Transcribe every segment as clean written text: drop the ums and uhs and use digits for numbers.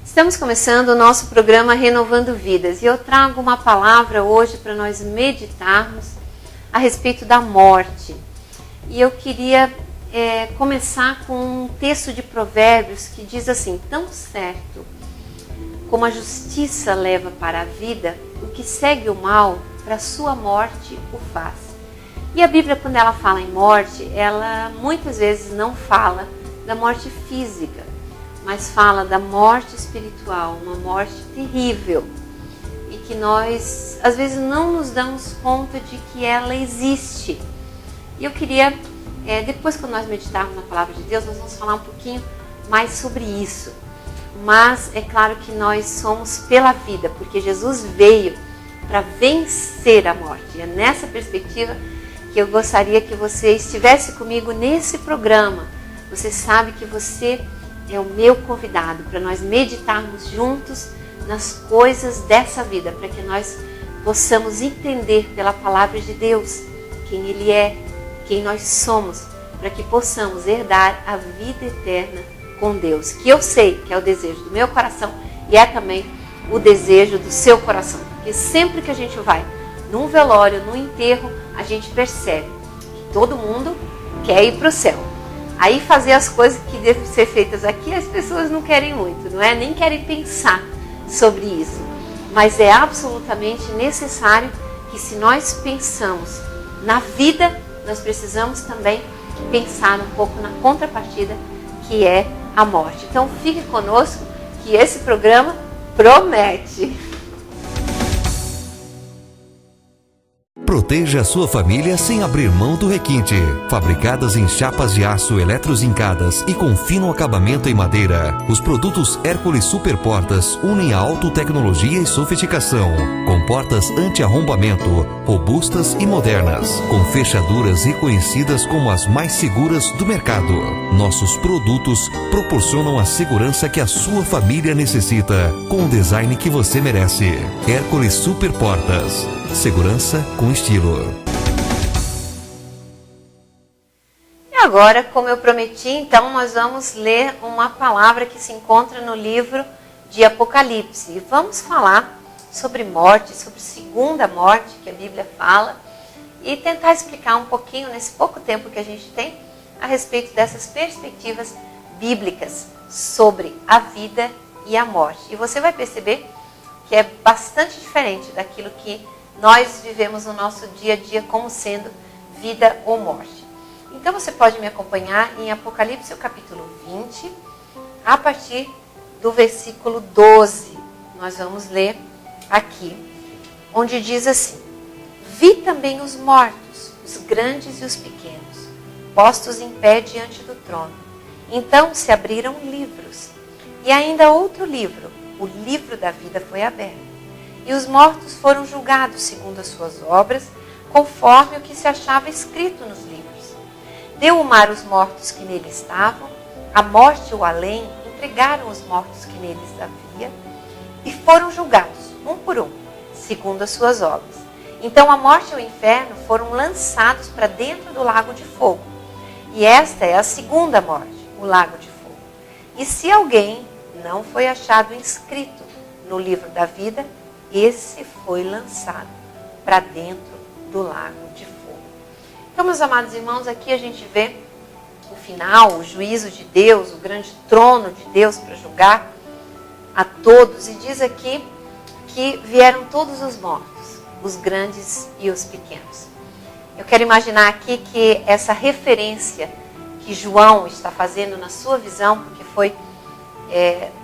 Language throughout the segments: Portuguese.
Estamos começando o nosso programa Renovando Vidas e eu trago uma palavra hoje para nós meditarmos a respeito da morte. E eu queria começar com um texto de Provérbios que diz assim: tão certo como a justiça leva para a vida, o que segue o mal para a sua morte o faz. E a Bíblia, quando ela fala em morte, ela muitas vezes não fala da morte física, mas fala da morte espiritual, uma morte terrível e que nós às vezes não nos damos conta de que ela existe. E eu queria, depois quando nós meditarmos na palavra de Deus, nós vamos falar um pouquinho mais sobre isso. Mas é claro que nós somos pela vida, porque Jesus veio para vencer a morte. E é nessa perspectiva que eu gostaria que você estivesse comigo nesse programa. Você sabe que você é o meu convidado para nós meditarmos juntos nas coisas dessa vida, para que nós possamos entender pela palavra de Deus quem Ele é, quem nós somos, para que possamos herdar a vida eterna com Deus, que eu sei que é o desejo do meu coração e é também o desejo do seu coração, porque sempre que a gente vai num velório, num enterro, a gente percebe que todo mundo quer ir para o céu. Aí fazer as coisas que devem ser feitas aqui, as pessoas não querem muito, não é? Nem querem pensar sobre isso. Mas é absolutamente necessário que, se nós pensamos na vida, nós precisamos também pensar um pouco na contrapartida, que é a morte. Então fique conosco, que esse programa promete. Proteja a sua família sem abrir mão do requinte. Fabricadas em chapas de aço eletrozincadas e com fino acabamento em madeira, os produtos Hércules Superportas unem a alto-tecnologia e sofisticação, com portas anti-arrombamento, robustas e modernas, com fechaduras reconhecidas como as mais seguras do mercado. Nossos produtos proporcionam a segurança que a sua família necessita, com o design que você merece. Hércules Superportas. Segurança com estilo. E agora, como eu prometi, então nós vamos ler uma palavra que se encontra no livro de Apocalipse. E vamos falar sobre morte, sobre segunda morte que a Bíblia fala, e tentar explicar um pouquinho, nesse pouco tempo que a gente tem, a respeito dessas perspectivas bíblicas sobre a vida e a morte. E você vai perceber que é bastante diferente daquilo que nós vivemos no nosso dia a dia como sendo vida ou morte. Então você pode me acompanhar em Apocalipse, o capítulo 20, a partir do versículo 12. Nós vamos ler aqui, onde diz assim: vi também os mortos, os grandes e os pequenos, postos em pé diante do trono. Então se abriram livros, e ainda outro livro, o livro da vida, foi aberto. E os mortos foram julgados segundo as suas obras, conforme o que se achava escrito nos livros. Deu o mar os mortos que nele estavam, a morte e o além entregaram os mortos que neles havia, e foram julgados, um por um, segundo as suas obras. Então a morte e o inferno foram lançados para dentro do lago de fogo. E esta é a segunda morte, o lago de fogo. E se alguém não foi achado inscrito no livro da vida, esse foi lançado para dentro do lago de fogo. Então, meus amados irmãos, aqui a gente vê o final, o juízo de Deus, o grande trono de Deus para julgar a todos. E diz aqui que vieram todos os mortos, os grandes e os pequenos. Eu quero imaginar aqui que essa referência que João está fazendo na sua visão, porque foi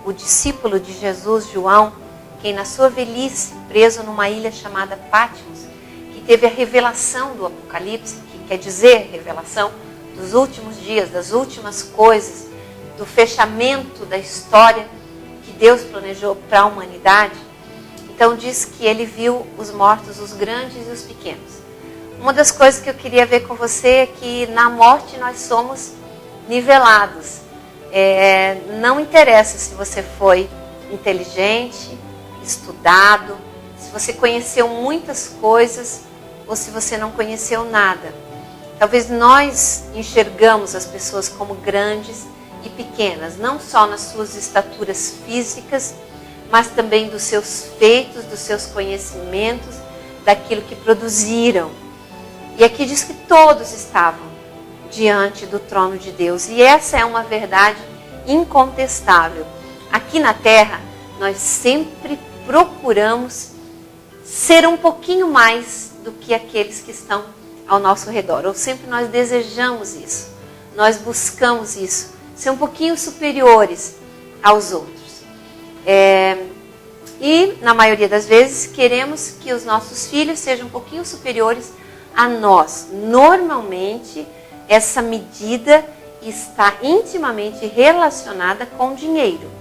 o discípulo de Jesus, João, quem na sua velhice, preso numa ilha chamada Patmos, que teve a revelação do Apocalipse, que quer dizer revelação dos últimos dias, das últimas coisas, do fechamento da história que Deus planejou para a humanidade. Então diz que ele viu os mortos, os grandes e os pequenos. Uma das coisas que eu queria ver com você é que na morte nós somos nivelados. Não interessa se você foi inteligente, estudado, se você conheceu muitas coisas ou se você não conheceu nada. Talvez nós enxergamos as pessoas como grandes e pequenas, não só nas suas estaturas físicas, mas também dos seus feitos, dos seus conhecimentos, daquilo que produziram. E aqui diz que todos estavam diante do trono de Deus. E essa é uma verdade incontestável. Aqui na Terra, nós sempre procuramos ser um pouquinho mais do que aqueles que estão ao nosso redor. Ou sempre nós desejamos isso. Nós buscamos isso. Ser um pouquinho superiores aos outros. E, na maioria das vezes, queremos que os nossos filhos sejam um pouquinho superiores a nós. Normalmente, essa medida está intimamente relacionada com dinheiro.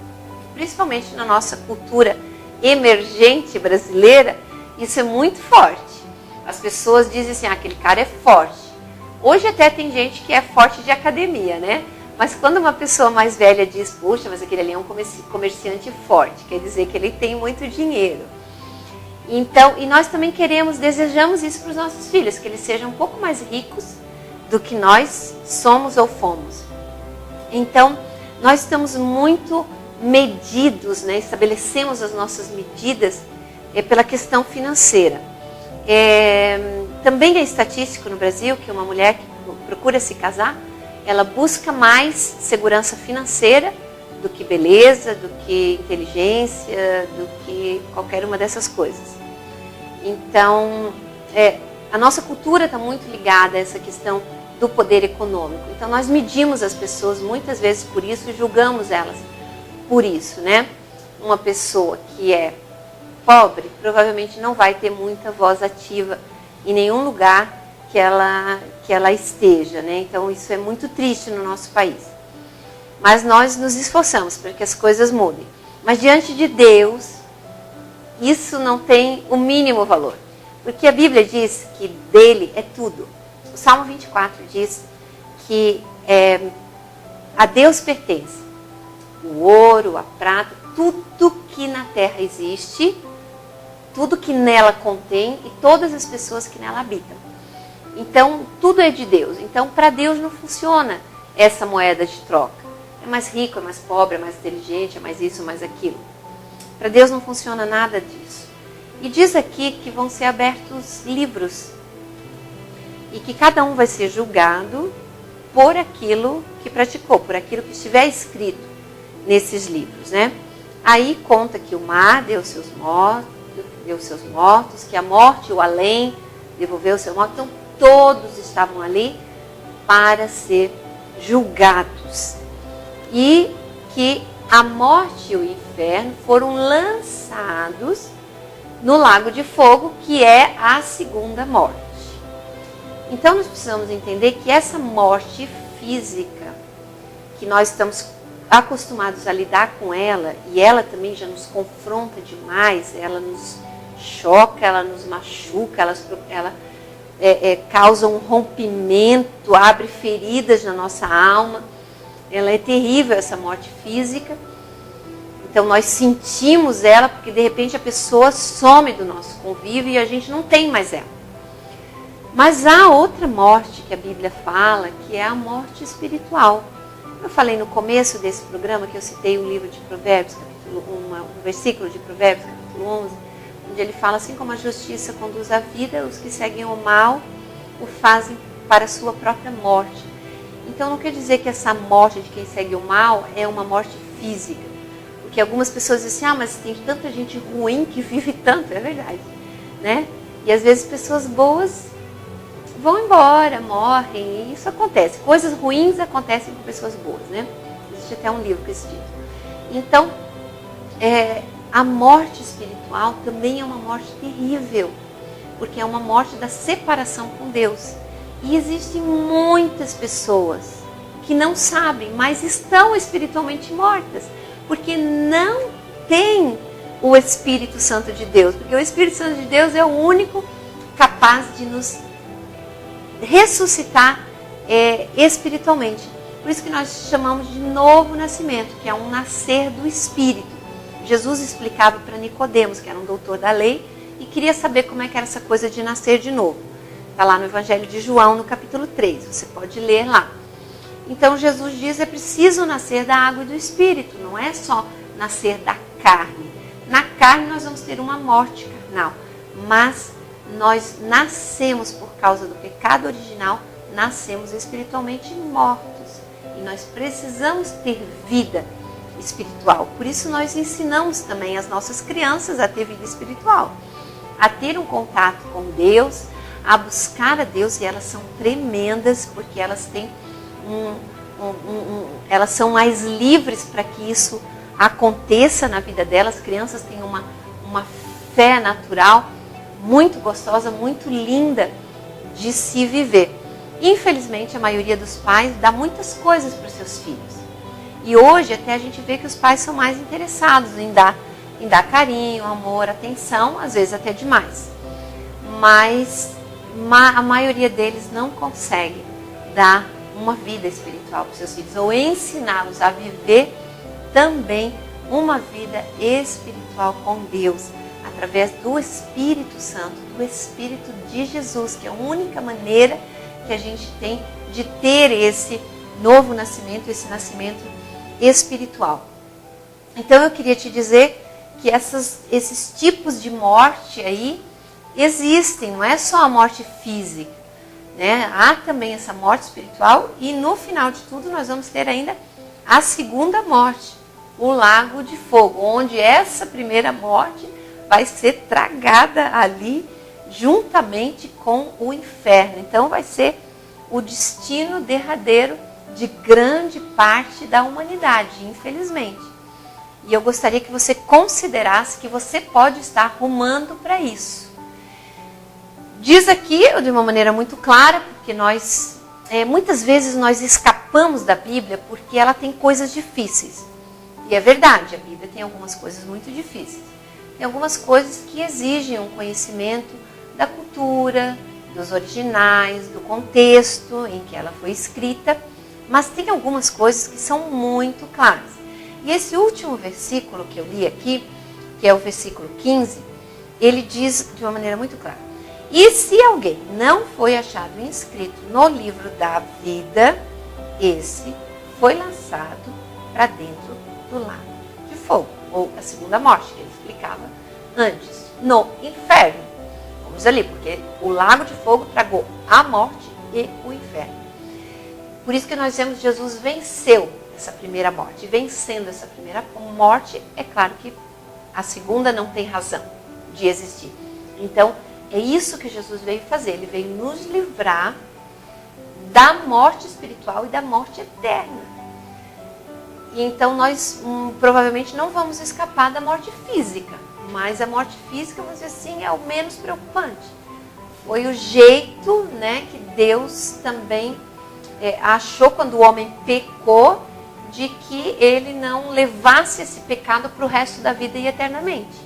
Principalmente na nossa cultura emergente brasileira, isso é muito forte. As pessoas dizem assim, aquele cara é forte. Hoje até tem gente que é forte de academia, né? Mas quando uma pessoa mais velha diz, puxa, mas aquele ali é um comerciante forte, quer dizer que ele tem muito dinheiro. Então, e nós também desejamos isso para os nossos filhos, que eles sejam um pouco mais ricos do que nós somos ou fomos. Então, nós estamos muito medidos, né? Estabelecemos as nossas medidas pela questão financeira. Também é estatístico no Brasil que uma mulher que procura se casar, ela busca mais segurança financeira do que beleza, do que inteligência, do que qualquer uma dessas coisas. Então, a nossa cultura está muito ligada a essa questão do poder econômico. Então, nós medimos as pessoas muitas vezes por isso e julgamos elas por isso, né? Uma pessoa que é pobre provavelmente não vai ter muita voz ativa em nenhum lugar que ela esteja, né? Então isso é muito triste no nosso país. Mas nós nos esforçamos para que as coisas mudem. Mas diante de Deus, isso não tem o mínimo valor. Porque a Bíblia diz que dele é tudo. O Salmo 24 diz que a Deus pertence o ouro, a prata, tudo que na terra existe, tudo que nela contém e todas as pessoas que nela habitam. Então, tudo é de Deus. Então, para Deus não funciona essa moeda de troca. É mais rico, é mais pobre, é mais inteligente, é mais isso, mais aquilo. Para Deus não funciona nada disso. E diz aqui que vão ser abertos livros. E que cada um vai ser julgado por aquilo que praticou, por aquilo que estiver escrito nesses livros, né? Aí conta que o mar deu seus mortos, que a morte e o além devolveu seus mortos. Então, todos estavam ali para ser julgados. E que a morte e o inferno foram lançados no lago de fogo, que é a segunda morte. Então, nós precisamos entender que essa morte física, que nós estamos acostumados a lidar com ela, e ela também já nos confronta demais, ela nos choca, ela nos machuca, ela causa um rompimento, abre feridas na nossa alma. Ela é terrível, essa morte física. Então nós sentimos ela porque de repente a pessoa some do nosso convívio e a gente não tem mais ela. Mas há outra morte que a Bíblia fala, que é a morte espiritual. Eu falei no começo desse programa que eu citei um livro de Provérbios, um versículo de Provérbios, capítulo 11, onde ele fala, assim como a justiça conduz à vida, os que seguem o mal o fazem para a sua própria morte. Então não quer dizer que essa morte de quem segue o mal é uma morte física. Porque algumas pessoas dizem assim, mas tem tanta gente ruim que vive tanto, é verdade, né? E às vezes pessoas boas vão embora, morrem, e isso acontece. Coisas ruins acontecem com pessoas boas, né? Existe até um livro com esse título. Então, a morte espiritual também é uma morte terrível, porque é uma morte da separação com Deus. E existem muitas pessoas que não sabem, mas estão espiritualmente mortas, porque não têm o Espírito Santo de Deus. Porque o Espírito Santo de Deus é o único capaz de nos ressuscitar espiritualmente. Por isso que nós chamamos de novo nascimento, que é um nascer do Espírito. Jesus explicava para Nicodemos, que era um doutor da lei, e queria saber como é que era essa coisa de nascer de novo. Está lá no Evangelho de João, no capítulo 3, você pode ler lá. Então Jesus diz, é preciso nascer da água e do Espírito, não é só nascer da carne. Na carne nós vamos ter uma morte carnal, mas nós nascemos por causa do pecado original, nascemos espiritualmente mortos. E nós precisamos ter vida espiritual. Por isso nós ensinamos também as nossas crianças a ter vida espiritual, a ter um contato com Deus, a buscar a Deus, e elas são tremendas, porque elas têm elas são mais livres para que isso aconteça na vida delas. As crianças têm uma fé natural muito gostosa, muito linda de se viver. Infelizmente, a maioria dos pais dá muitas coisas para os seus filhos. E hoje até a gente vê que os pais são mais interessados em dar carinho, amor, atenção, às vezes até demais. Mas a maioria deles não consegue dar uma vida espiritual para os seus filhos, ou ensiná-los a viver também uma vida espiritual com Deus, através do Espírito Santo, do Espírito de Jesus, que é a única maneira que a gente tem de ter esse novo nascimento, esse nascimento espiritual. Então eu queria te dizer que esses tipos de morte aí existem, não é só a morte física, né? Há também essa morte espiritual, e no final de tudo nós vamos ter ainda a segunda morte, o lago de fogo, onde essa primeira morte vai ser tragada ali juntamente com o inferno. Então vai ser o destino derradeiro de grande parte da humanidade, infelizmente. E eu gostaria que você considerasse que você pode estar rumando para isso. Diz aqui, de uma maneira muito clara, porque muitas vezes nós escapamos da Bíblia porque ela tem coisas difíceis. E é verdade, a Bíblia tem algumas coisas muito difíceis. Tem algumas coisas que exigem um conhecimento da cultura, dos originais, do contexto em que ela foi escrita, mas tem algumas coisas que são muito claras. E esse último versículo que eu li aqui, que é o versículo 15, ele diz de uma maneira muito clara: e se alguém não foi achado inscrito no livro da vida, esse foi lançado para dentro do lago de fogo, ou a segunda morte, que ele explicava antes, no inferno. Vamos ali, porque o lago de fogo tragou a morte e o inferno. Por isso que nós vemos que Jesus venceu essa primeira morte. E vencendo essa primeira morte, é claro que a segunda não tem razão de existir. Então, é isso que Jesus veio fazer. Ele veio nos livrar da morte espiritual e da morte eterna. E então nós provavelmente não vamos escapar da morte física. Mas a morte física, vamos dizer assim, é o menos preocupante. Foi o jeito, né, que Deus também achou quando o homem pecou, de que ele não levasse esse pecado para o resto da vida e eternamente.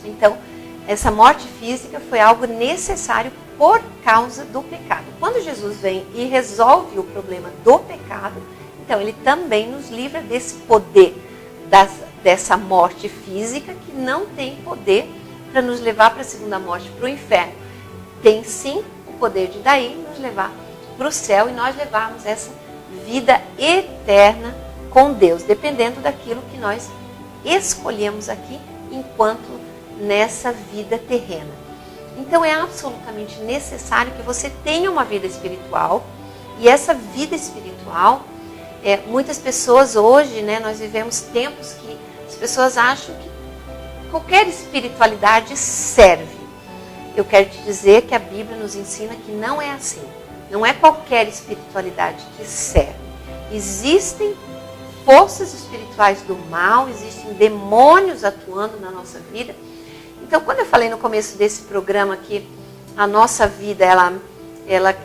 Então, essa morte física foi algo necessário por causa do pecado. Quando Jesus vem e resolve o problema do pecado, então ele também nos livra desse poder, dessa morte física, que não tem poder para nos levar para a segunda morte, para o inferno. Tem sim o poder de daí nos levar para o céu e nós levarmos essa vida eterna com Deus, dependendo daquilo que nós escolhemos aqui enquanto nessa vida terrena. Então é absolutamente necessário que você tenha uma vida espiritual, e essa vida espiritual, muitas pessoas hoje, né, nós vivemos tempos que as pessoas acham que qualquer espiritualidade serve. Eu quero te dizer que a Bíblia nos ensina que não é assim. Não é qualquer espiritualidade que serve. Existem forças espirituais do mal, existem demônios atuando na nossa vida. Então, quando eu falei no começo desse programa que a nossa vida,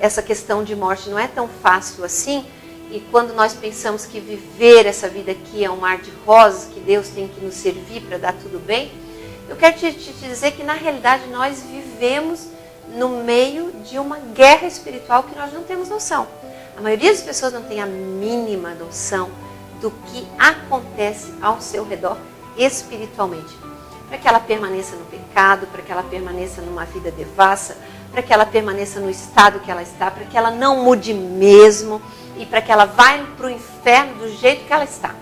essa questão de morte não é tão fácil assim, e quando nós pensamos que viver essa vida aqui é um mar de rosas, que Deus tem que nos servir para dar tudo bem, eu quero te dizer que na realidade nós vivemos no meio de uma guerra espiritual que nós não temos noção. A maioria das pessoas não tem a mínima noção do que acontece ao seu redor espiritualmente. Para que ela permaneça no pecado, para que ela permaneça numa vida devassa, para que ela permaneça no estado que ela está, para que ela não mude mesmo. e para que ela vá para o inferno do jeito que ela está.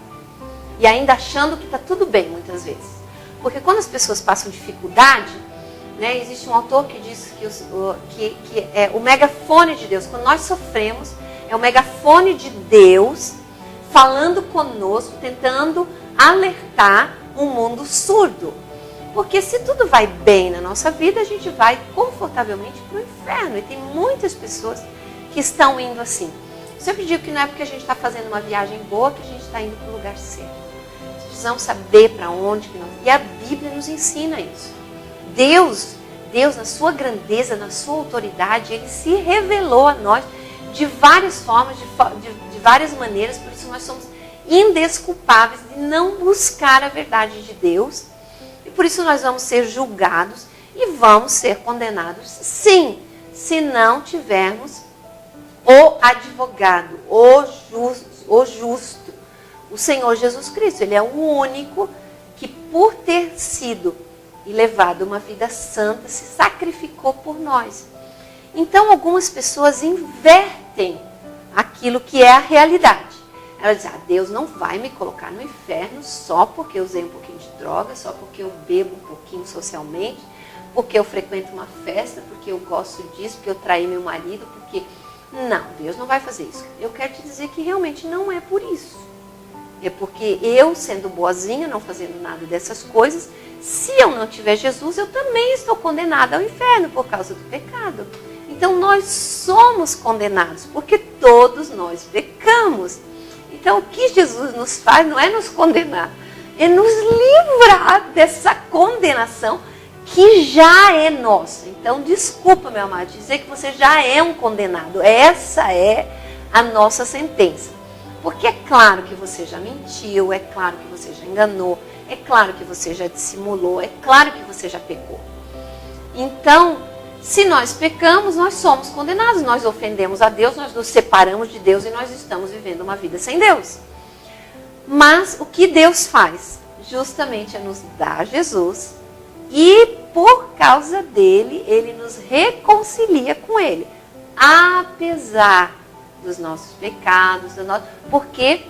E ainda achando que está tudo bem, muitas vezes. Porque quando as pessoas passam dificuldade, né, existe um autor que diz que é o megafone de Deus. Quando nós sofremos, é o megafone de Deus falando conosco, tentando alertar um mundo surdo. Porque se tudo vai bem na nossa vida, a gente vai confortavelmente para o inferno. E tem muitas pessoas que estão indo assim. Eu sempre digo que não é porque a gente está fazendo uma viagem boa que a gente está indo para o lugar certo. Precisamos saber para onde que nós... E a Bíblia nos ensina isso. Deus, na sua grandeza, na sua autoridade, Ele se revelou a nós de várias formas, de várias maneiras. Por isso nós somos indesculpáveis de não buscar a verdade de Deus. E por isso nós vamos ser julgados e vamos ser condenados, sim, se não tivermos o advogado, o justo, o Senhor Jesus Cristo. Ele é o único que, por ter sido e levado uma vida santa, se sacrificou por nós. Então, algumas pessoas invertem aquilo que é a realidade. Elas dizem, Deus não vai me colocar no inferno só porque eu usei um pouquinho de droga, só porque eu bebo um pouquinho socialmente, porque eu frequento uma festa, porque eu gosto disso, porque eu traí meu marido, porque... Não, Deus não vai fazer isso. Eu quero te dizer que realmente não é por isso. É porque eu, sendo boazinha, não fazendo nada dessas coisas, se eu não tiver Jesus, eu também estou condenada ao inferno por causa do pecado. Então nós somos condenados, porque todos nós pecamos. Então o que Jesus nos faz não é nos condenar, é nos livrar dessa condenação que já é nossa. Então desculpa, meu amado, dizer que você já é um condenado. Essa é a nossa sentença. Porque é claro que você já mentiu, é claro que você já enganou, é claro que você já dissimulou, é claro que você já pecou. Então, se nós pecamos, nós somos condenados, nós ofendemos a Deus, nós nos separamos de Deus e nós estamos vivendo uma vida sem Deus. Mas o que Deus faz? Justamente é nos dar Jesus e por causa dele, ele nos reconcilia com ele. Apesar dos nossos pecados, porque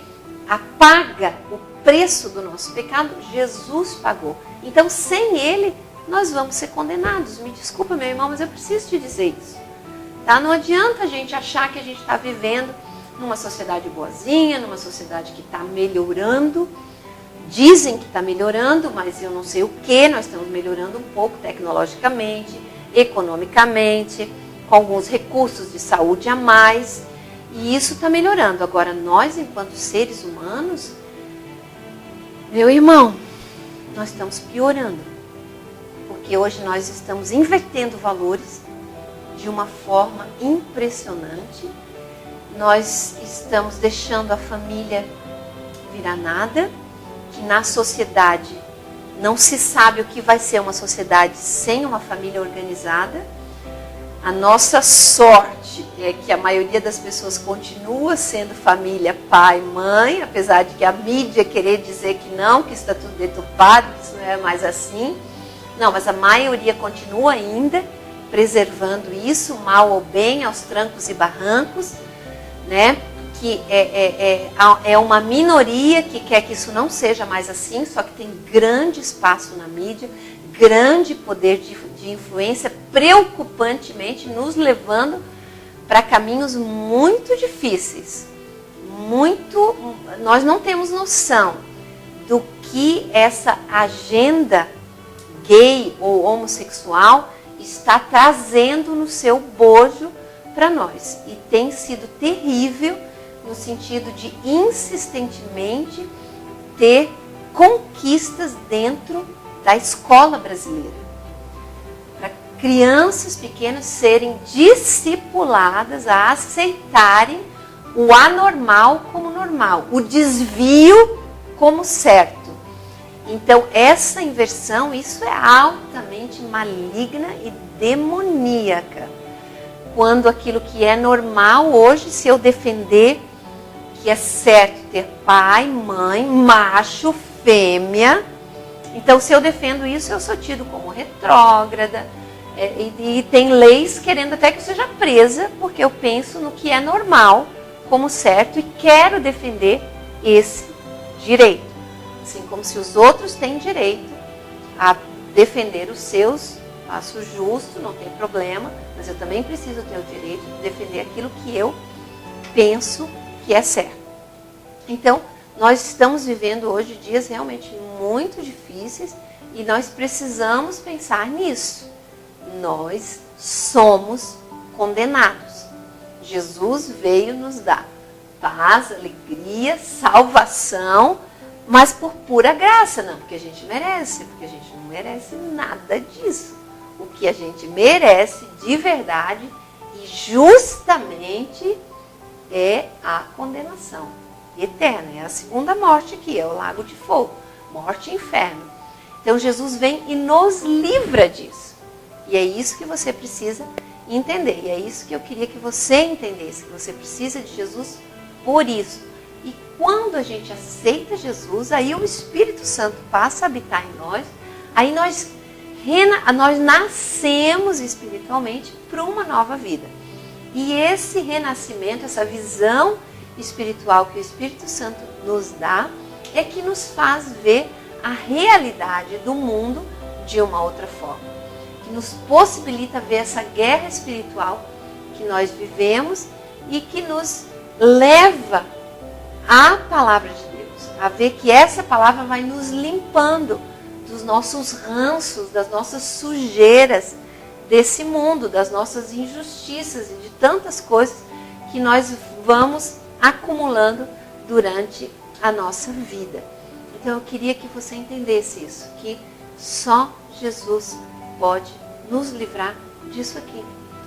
o preço do nosso pecado, Jesus pagou. Então, sem ele, nós vamos ser condenados. Me desculpa, meu irmão, mas eu preciso te dizer isso. Tá? Não adianta a gente achar que a gente está vivendo numa sociedade boazinha, numa sociedade que está melhorando. Dizem que está melhorando, mas eu não sei o que. Nós estamos melhorando um pouco tecnologicamente, economicamente, com alguns recursos de saúde a mais. E isso está melhorando. Agora, nós, enquanto seres humanos, meu irmão, nós estamos piorando. Porque hoje nós estamos invertendo valores de uma forma impressionante. Nós estamos deixando a família virar nada, que na sociedade não se sabe o que vai ser uma sociedade sem uma família organizada. A nossa sorte é que a maioria das pessoas continua sendo família, pai, mãe, apesar de que a mídia querer dizer que não, que está tudo deturpado, que isso não é mais assim. Não, mas a maioria continua ainda preservando isso, mal ou bem, aos trancos e barrancos, né? Que é uma minoria que quer que isso não seja mais assim, só que tem grande espaço na mídia, grande poder de influência, preocupantemente nos levando para caminhos muito difíceis. Nós não temos noção do que essa agenda gay ou homossexual está trazendo no seu bojo para nós. E tem sido terrível no sentido de insistentemente ter conquistas dentro da escola brasileira. Para crianças pequenas serem discipuladas a aceitarem o anormal como normal, o desvio como certo. Então, essa inversão, isso é altamente maligna e demoníaca. Quando aquilo que é normal hoje, se eu defender que é certo ter pai, mãe, macho, fêmea, então se eu defendo isso, eu sou tido como retrógrada. E tem leis querendo até que eu seja presa, porque eu penso no que é normal como certo e quero defender esse direito. Assim como se os outros têm direito a defender os seus, acho justo, não tem problema, mas eu também preciso ter o direito de defender aquilo que eu penso que é certo. Então, nós estamos vivendo hoje dias realmente muito difíceis e nós precisamos pensar nisso. Nós somos condenados. Jesus veio nos dar paz, alegria, salvação, mas por pura graça, não porque a gente merece, porque a gente não merece nada disso. O que a gente merece de verdade e justamente é a condenação eterna, é a segunda morte aqui, é o lago de fogo, morte e inferno. Então Jesus vem e nos livra disso. E é isso que você precisa entender. E é isso que eu queria que você entendesse, que você precisa de Jesus por isso. E quando a gente aceita Jesus, aí o Espírito Santo passa a habitar em nós, aí nós nascemos espiritualmente para uma nova vida. E esse renascimento, essa visão espiritual que o Espírito Santo nos dá, é que nos faz ver a realidade do mundo de uma outra forma. Que nos possibilita ver essa guerra espiritual que nós vivemos e que nos leva à palavra de Deus. A ver que essa palavra vai nos limpando dos nossos ranços, das nossas sujeiras desse mundo, das nossas injustiças e de tantas coisas que nós vamos acumulando durante a nossa vida. Então eu queria que você entendesse isso, que só Jesus pode nos livrar disso aqui.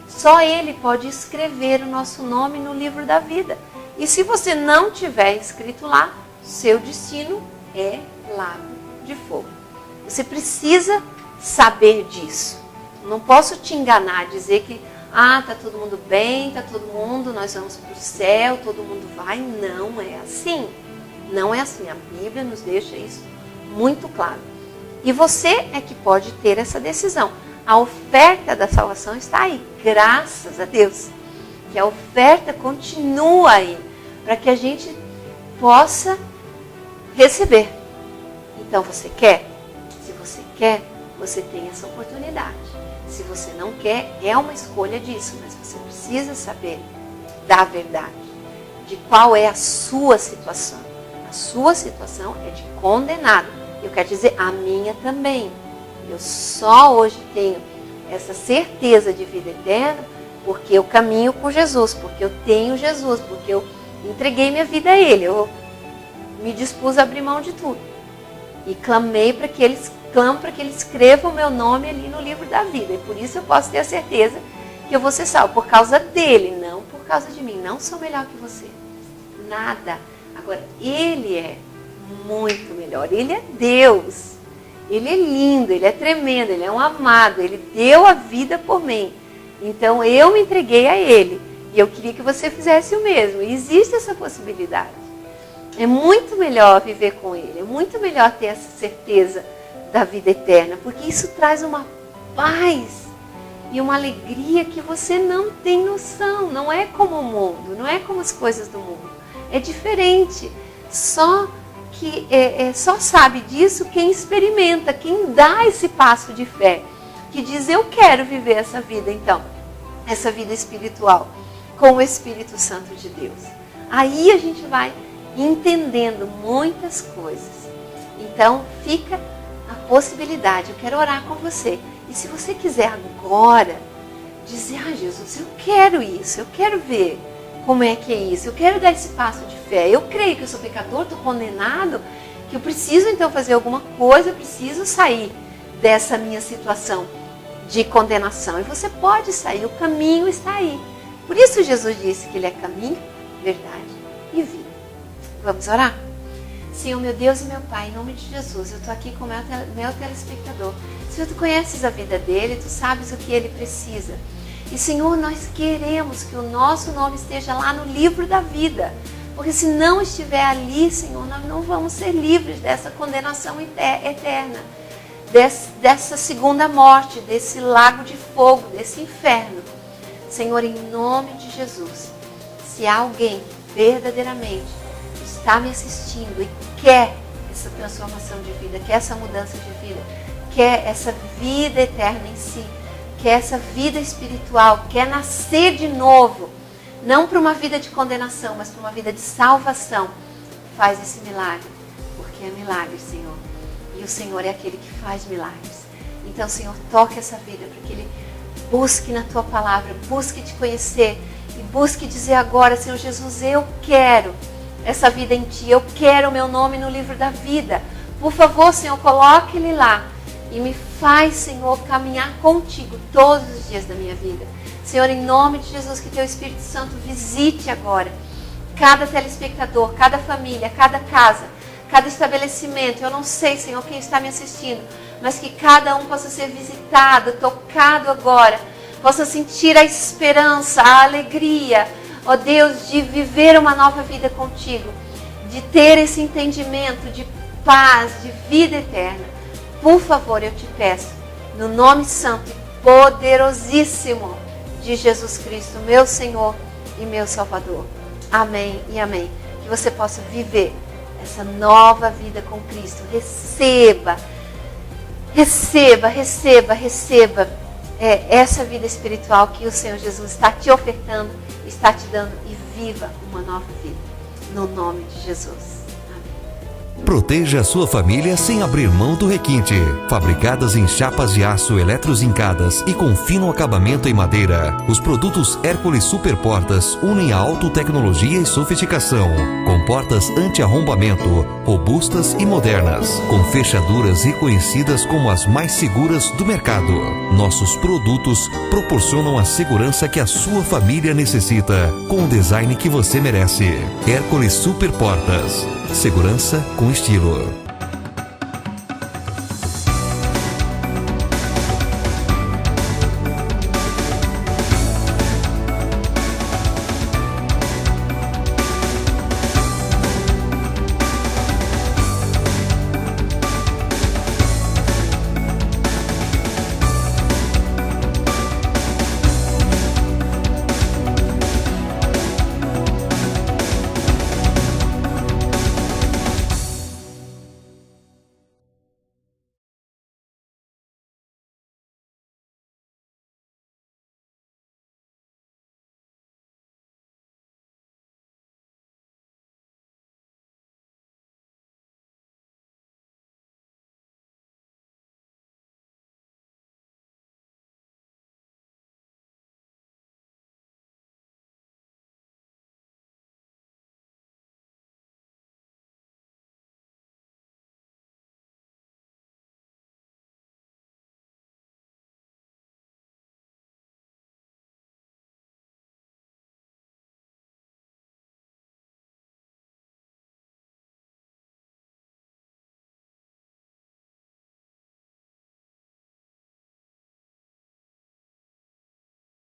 Só Ele pode escrever o nosso nome no livro da vida. E se você não tiver escrito lá, seu destino é lago de fogo. Você precisa saber disso. Não posso te enganar, dizer que tá todo mundo bem, tá todo mundo, nós vamos para o céu, todo mundo vai. Não é assim. Não é assim. A Bíblia nos deixa isso muito claro. E você é que pode ter essa decisão. A oferta da salvação está aí, graças a Deus. Que a oferta continua aí, para que a gente possa receber. Então você quer? Se você quer, você tem essa oportunidade. Se você não quer, é uma escolha disso, mas você precisa saber da verdade, de qual é a sua situação. A sua situação é de condenado. Eu quero dizer, a minha também. Eu só hoje tenho essa certeza de vida eterna porque eu caminho com Jesus, porque eu tenho Jesus, porque eu entreguei minha vida a Ele. Eu me dispus a abrir mão de tudo. E clamei para que Ele escreva o meu nome ali no livro da vida. E por isso eu posso ter a certeza que eu vou ser salvo. Por causa dele, não por causa de mim. Não sou melhor que você. Nada. Agora, Ele é muito melhor. Ele é Deus. Ele é lindo, Ele é tremendo, Ele é um amado. Ele deu a vida por mim. Então eu me entreguei a Ele. E eu queria que você fizesse o mesmo. E existe essa possibilidade. É muito melhor viver com Ele. É muito melhor ter essa certeza da vida eterna. Porque isso traz uma paz e uma alegria que você não tem noção. Não é como o mundo, não é como as coisas do mundo. É diferente. Só sabe disso quem experimenta, quem dá esse passo de fé. Que diz, eu quero viver essa vida então. Essa vida espiritual. Com o Espírito Santo de Deus. Aí a gente vai entendendo muitas coisas. Então fica a possibilidade. Eu quero orar com você. E se você quiser agora dizer, Jesus, eu quero isso, eu quero ver como é que é isso, eu quero dar esse passo de fé, eu creio que eu sou pecador, estou condenado, que eu preciso então fazer alguma coisa, eu preciso sair dessa minha situação de condenação. E você pode sair, o caminho está aí. Por isso Jesus disse que Ele é caminho, verdade e vida. Vamos orar? Senhor, meu Deus e meu Pai, em nome de Jesus, eu estou aqui com o meu telespectador. Senhor, Tu conheces a vida dele, Tu sabes o que ele precisa. E Senhor, nós queremos que o nosso nome esteja lá no livro da vida. Porque se não estiver ali, Senhor, nós não vamos ser livres dessa condenação eterna. Dessa segunda morte, desse lago de fogo, desse inferno. Senhor, em nome de Jesus, se há alguém verdadeiramente está me assistindo e quer essa transformação de vida, quer essa mudança de vida, quer essa vida eterna em si, quer essa vida espiritual, quer nascer de novo, não para uma vida de condenação, mas para uma vida de salvação, faz esse milagre, porque é milagre, Senhor. E o Senhor é aquele que faz milagres. Então, Senhor, toque essa vida para que ele busque na Tua palavra, busque Te conhecer e busque dizer agora, Senhor Jesus, eu quero essa vida em Ti, eu quero o meu nome no livro da vida. Por favor, Senhor, coloque ele lá e me faz, Senhor, caminhar contigo todos os dias da minha vida. Senhor, em nome de Jesus, que Teu Espírito Santo visite agora cada telespectador, cada família, cada casa, cada estabelecimento. Eu não sei, Senhor, quem está me assistindo, mas que cada um possa ser visitado, tocado agora, possa sentir a esperança, a alegria, ó Deus, de viver uma nova vida contigo, de ter esse entendimento de paz, de vida eterna. Por favor, eu te peço, no nome santo e poderosíssimo de Jesus Cristo, meu Senhor e meu Salvador. Amém e amém. Que você possa viver essa nova vida com Cristo. Receba essa vida espiritual que o Senhor Jesus está te ofertando, está te dando, e viva uma nova vida. No nome de Jesus. Proteja a sua família sem abrir mão do requinte. Fabricadas em chapas de aço eletrozincadas e com fino acabamento em madeira, os produtos Hércules Superportas unem a alto-tecnologia e sofisticação, com portas anti-arrombamento, robustas e modernas, com fechaduras reconhecidas como as mais seguras do mercado. Nossos produtos proporcionam a segurança que a sua família necessita, com o design que você merece. Hércules Superportas. Segurança com estilo.